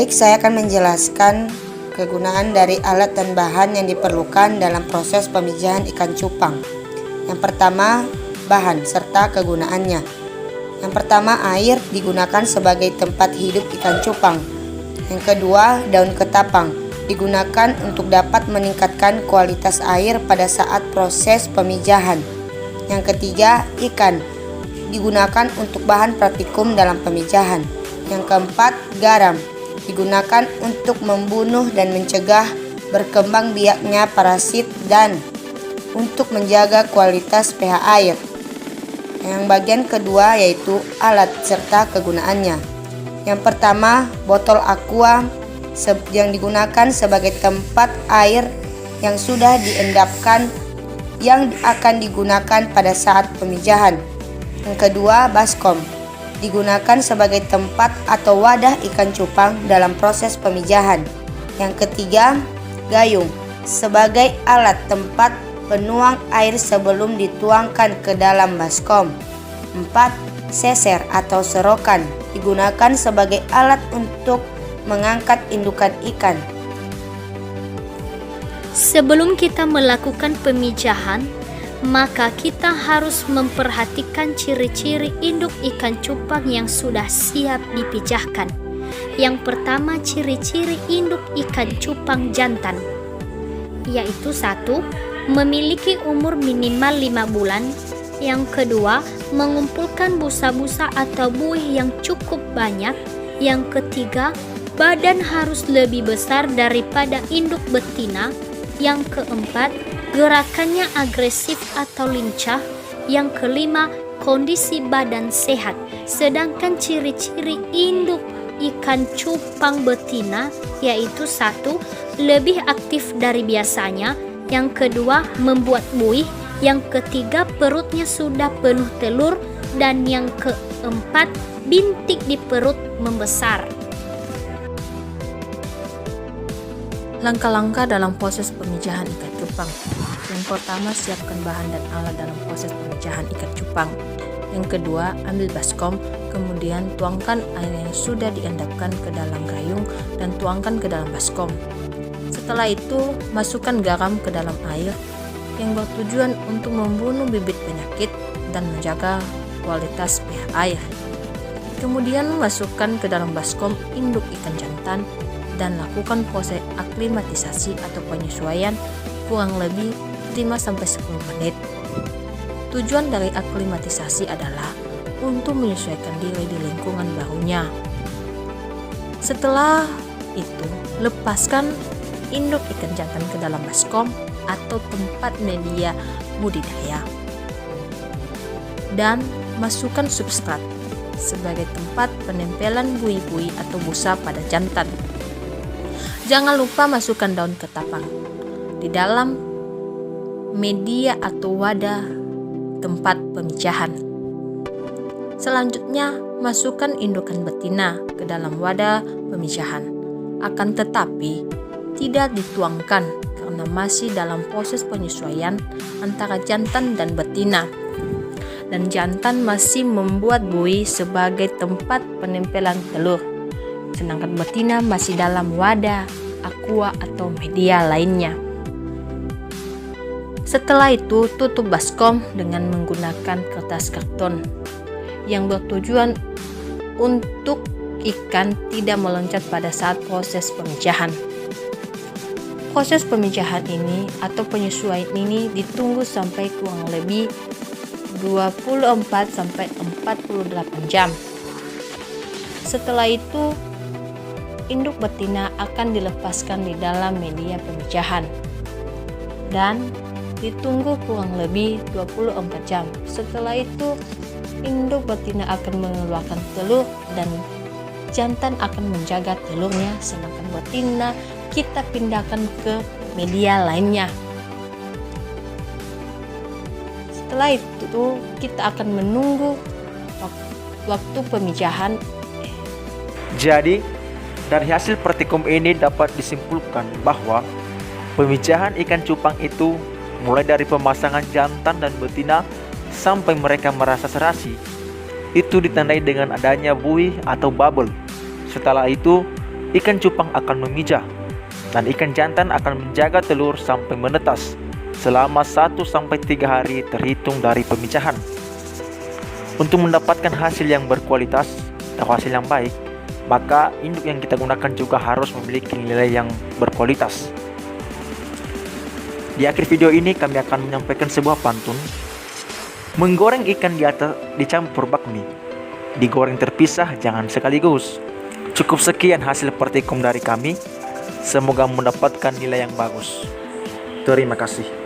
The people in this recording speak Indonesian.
Baik, saya akan menjelaskan kegunaan dari alat dan bahan yang diperlukan dalam proses pemijahan ikan cupang. Yang pertama, bahan serta kegunaannya. Yang pertama, air digunakan sebagai tempat hidup ikan cupang. Yang kedua, daun ketapang digunakan untuk dapat meningkatkan kualitas air pada saat proses pemijahan. Yang ketiga, ikan digunakan untuk bahan praktikum dalam pemijahan. Yang keempat, garam digunakan untuk membunuh dan mencegah berkembang biaknya parasit dan untuk menjaga kualitas pH air. Yang bagian kedua yaitu alat serta kegunaannya. Yang pertama, botol aqua yang digunakan sebagai tempat air yang sudah diendapkan yang akan digunakan pada saat pemijahan. Yang kedua, baskom digunakan sebagai tempat atau wadah ikan cupang dalam proses pemijahan. Yang ketiga, gayung sebagai alat tempat penuang air sebelum dituangkan ke dalam baskom. 4. Seser atau serokan digunakan sebagai alat untuk mengangkat indukan ikan. Sebelum kita melakukan pemijahan, maka kita harus memperhatikan ciri-ciri induk ikan cupang yang sudah siap dipijahkan. Yang pertama, ciri-ciri induk ikan cupang jantan, yaitu 1. Memiliki umur minimal 5 bulan. Yang kedua, mengumpulkan busa-busa atau buih yang cukup banyak. Yang ketiga, badan harus lebih besar daripada induk betina. Yang keempat, gerakannya agresif atau lincah. Yang kelima, kondisi badan sehat. Sedangkan ciri-ciri induk ikan cupang betina yaitu 1. Lebih aktif dari biasanya. Yang kedua, membuat buih. Yang ketiga, perutnya sudah penuh telur. Dan yang keempat, bintik di perut membesar. Langkah-langkah dalam proses pemijahan ikan cupang. Yang pertama, siapkan bahan dan alat dalam proses pemijahan ikan cupang. Yang kedua, ambil baskom, kemudian tuangkan air yang sudah diendapkan ke dalam gayung dan tuangkan ke dalam baskom. Setelah itu, masukkan garam ke dalam air yang bertujuan untuk membunuh bibit penyakit dan menjaga kualitas pH air. Kemudian masukkan ke dalam baskom induk ikan jantan dan lakukan proses aklimatisasi atau penyesuaian kurang lebih 5-10 menit. Tujuan dari aklimatisasi adalah untuk menyesuaikan diri di lingkungan barunya. Setelah itu, lepaskan induk ikan jantan ke dalam baskom atau tempat media budidaya dan masukkan substrat sebagai tempat penempelan buih-buih atau busa pada jantan. Jangan lupa masukkan daun ketapang di dalam media atau wadah tempat pemijahan. Selanjutnya, masukkan indukan betina ke dalam wadah pemijahan. Akan tetapi, tidak dituangkan karena masih dalam proses penyesuaian antara jantan dan betina. Dan jantan masih membuat buih sebagai tempat penempelan telur. Sedangkan betina masih dalam wadah, aqua atau media lainnya. Setelah itu, tutup baskom dengan menggunakan kertas karton yang bertujuan untuk ikan tidak meloncat pada saat proses pemijahan. Proses pemijahan ini atau penyesuaian ini ditunggu sampai kurang lebih 24-48 jam. Setelah itu, induk betina akan dilepaskan di dalam media pemijahan dan ditunggu kurang lebih 24 jam. Setelah itu, induk betina akan mengeluarkan telur dan jantan akan menjaga telurnya, sedangkan betina kita pindahkan ke media lainnya. Setelah itu, kita akan menunggu waktu pemijahan. Jadi, dari hasil praktikum ini dapat disimpulkan bahwa pemijahan ikan cupang itu mulai dari pemasangan jantan dan betina sampai mereka merasa serasi, itu ditandai dengan adanya buih atau bubble. Setelah itu, ikan cupang akan memijah dan ikan jantan akan menjaga telur sampai menetas selama 1-3 hari terhitung dari pemijahan. Untuk mendapatkan hasil yang berkualitas atau hasil yang baik, maka induk yang kita gunakan juga harus memiliki nilai yang berkualitas. Di akhir video ini kami akan menyampaikan sebuah pantun. Menggoreng ikan di atas dicampur bakmi, digoreng terpisah jangan sekaligus. Cukup sekian hasil praktikum dari kami. Semoga mendapatkan nilai yang bagus. Terima kasih.